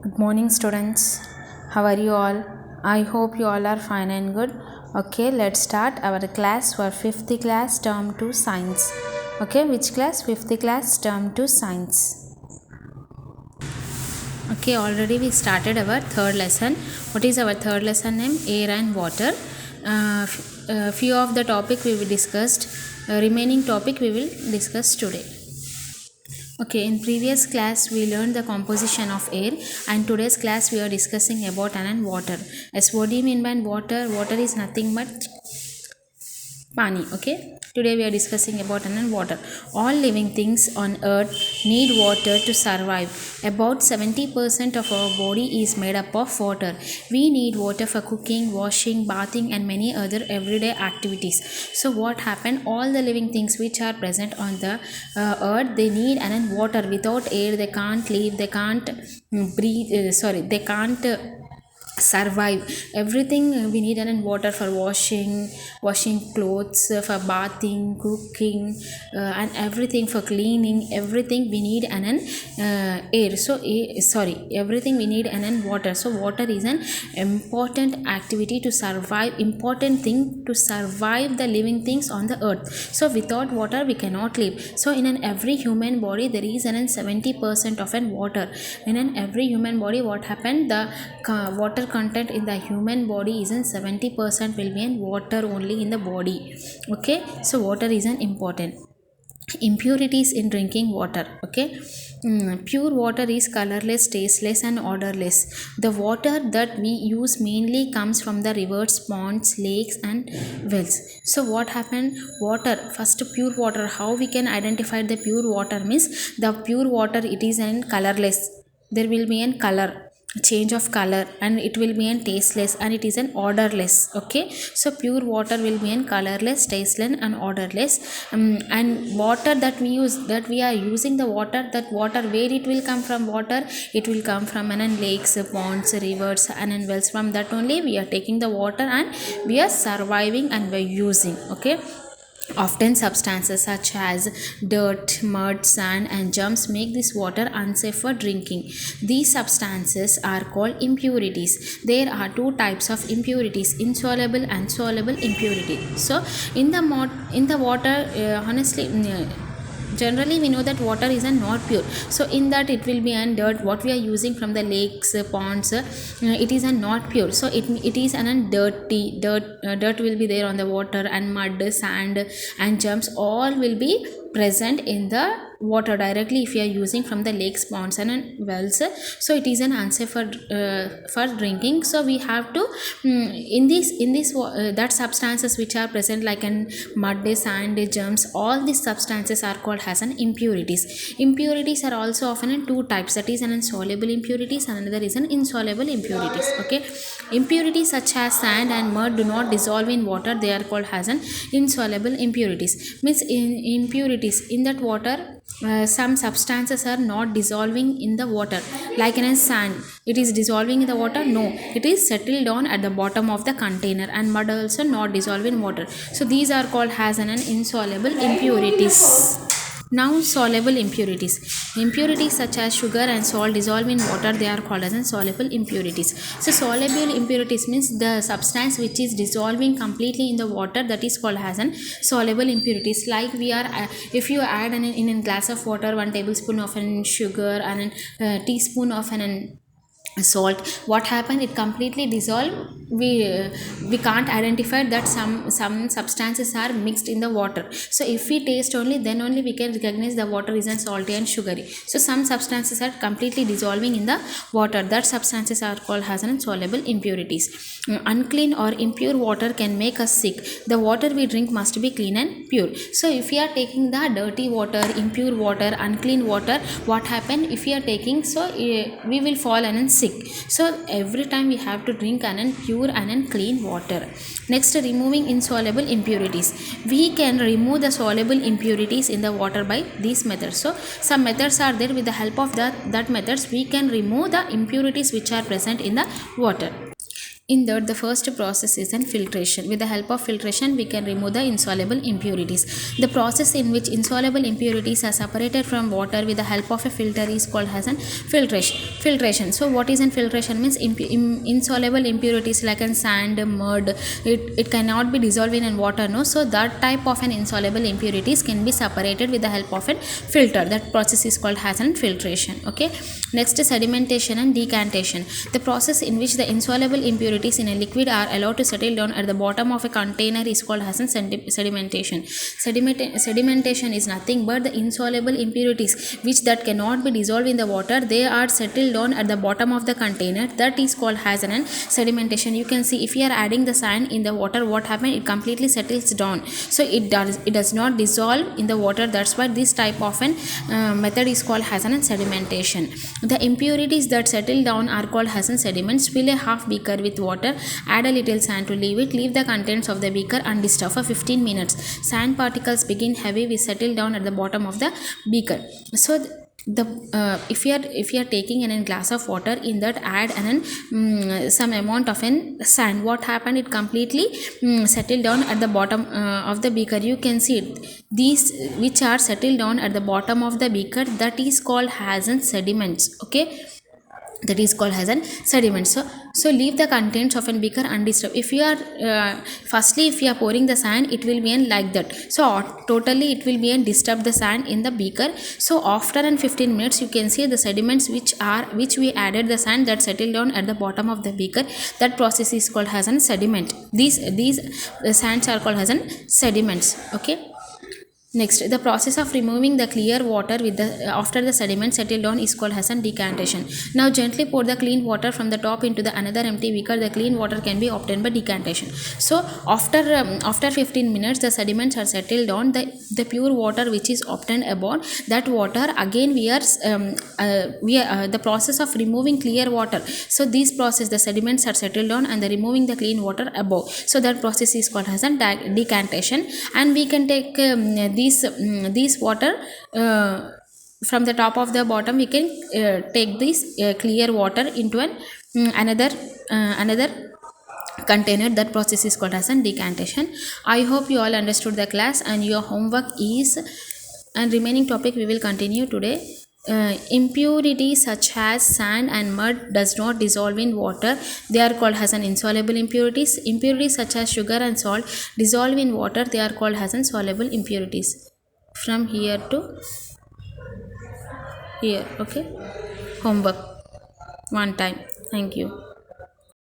Good morning, students. How are you all? I hope you all are fine and good. Okay, let's start our class for 5th class term 2 science. Okay, which class? 5th class term 2 science. Okay, already we started our third lesson. What is our third lesson name? Air and water. Few of the topic we will discussed. Remaining topic we will discuss today. Okay, in previous class we learned the composition of air, and today's class we are discussing about an and water. As what do you mean by water? Water is nothing but pani. Okay, today we are discussing about an and water. All living things on earth need water to survive. About 70% of our body is made up of water. We need water for cooking, washing, bathing and many other everyday activities. So what happened? All the living things which are present on the earth, they need an and water. Without air they can't live, they can't breathe, they can't survive. Everything we need and water for washing clothes, for bathing, cooking, and everything for cleaning. Everything we need and air. Everything we need and water. So water is an important activity to survive, important thing to survive the living things on the earth. So without water we cannot live. So in an every human body there is an 70% of an water. In an every human body, what happened? The water content in the human body is in 70% will be in water only in the body. Okay, so water is an important. Impurities in drinking water. Okay, pure water is colorless, tasteless and odorless. The water that we use mainly comes from the rivers, ponds, lakes and wells. So what happened? Water, first pure water, how we can identify the pure water means the pure water, it is an colorless, there will be an color change of color, and it will be an tasteless, and it is an odorless. Okay, so pure water will be an colorless, tasteless and odorless. And water that we use, that we are using the water, that water where it will come from? Water, it will come from an lakes, ponds, rivers and wells. From that only we are taking the water and we are surviving and we are using. Okay, often substances such as dirt, mud, sand and germs make this water unsafe for drinking. These substances are called impurities. There are two types of impurities: insoluble and soluble impurity. So in the water, generally we know that water is not pure. So in that it will be an dirt, what we are using from the lakes, ponds, it is not pure. So it is an dirt will be there on the water, and mud, sand and germs all will be present in the water directly if you are using from the lakes, ponds and wells. So it is an unsafe for drinking. So we have to in this that substances which are present like an mud, sand, germs, all these substances are called as an impurities. Impurities are also often in two types, that is an soluble impurities and another is an insoluble impurities. Okay, impurities such as sand and mud do not dissolve in water, they are called as an insoluble impurities. Means in impurities in that water, some substances are not dissolving in the water, like in sand, it is dissolving in the water? No, it is settled down at the bottom of the container. And mud also not dissolve in water. So these are called as an insoluble impurities. Now soluble impurities. Impurities such as sugar and salt dissolve in water, they are called as insoluble impurities. So soluble impurities means the substance which is dissolving completely in the water, that is called as an soluble impurities. Like we are if you add in a glass of water 1 tablespoon of an sugar and a teaspoon of an salt, what happened? It completely dissolved. We can't identify that some substances are mixed in the water. So if we taste only, then only we can recognize the water is salty and sugary. So some substances are completely dissolving in the water, that substances are called as insoluble impurities. Unclean or impure water can make us sick. The water we drink must be clean and pure. So if we are taking the dirty water, impure water, unclean water, what happened? If we are taking, so we will fall and sick. So every time we have to drink an pure and clean water. Next, removing insoluble impurities. We can remove the soluble impurities in the water by these methods. So some methods are there. With the help of that methods we can remove the impurities which are present in the water. In that, the first process is an filtration. With the help of filtration, we can remove the insoluble impurities. The process in which insoluble impurities are separated from water with the help of a filter is called as an filtration. So what is an filtration means? Insoluble impurities like in sand, mud, it cannot be dissolved in water, no. So that type of an insoluble impurities can be separated with the help of a filter. That process is called as an filtration. Okay. Next, sedimentation and decantation. The process in which the insoluble impurities in a liquid are allowed to settle down at the bottom of a container is called as an sedimentation. Sedimentation is nothing but the insoluble impurities which that cannot be dissolved in the water, they are settled down at the bottom of the container. That is called as an sedimentation. You can see, if you are adding the sand in the water, what happens? It completely settles down. So it does not dissolve in the water. That's why this type of an method is called as an sedimentation. The impurities that settle down are called as sediments. Fill a half beaker with water, add a little sand to leave it. Leave the contents of the beaker undisturbed for 15 minutes. Sand particles begin heavy, we settle down at the bottom of the beaker. So if you are taking a glass of water, in that add some amount of sand, what happened? It completely settled down at the bottom of the beaker. You can see it. These which are settled down at the bottom of the beaker, that is called as sediments. Okay, that is called as an sediment. So leave the contents of an beaker undisturbed. If you are firstly, if you are pouring the sand, it will be in like that. So totally it will be in disturb the sand in the beaker. So after 15 minutes, you can see the sediments which we added the sand that settled down at the bottom of the beaker. That process is called as an sediment. These sands are called as an sediments. Okay. Next, the process of removing the clear water with after the sediment settled down is called as decantation. Now gently pour the clean water from the top into the another empty beaker. The clean water can be obtained by decantation. So after 15 minutes, the sediments are settled down. The pure water which is obtained above, that water again we are the process of removing clear water. So this process, the sediments are settled down and the removing the clean water above. So that process is called as decantation, and we can take this water from the top of the bottom. We can take this clear water into another container. That process is called as decantation. I hope you all understood the class, and your homework is, and remaining topic we will continue today. Impurities such as sand and mud does not dissolve in water. They are called as insoluble impurities. Impurities such as sugar and salt dissolve in water. They are called as insoluble impurities. From here to here. Okay. Homework one time. Thank you.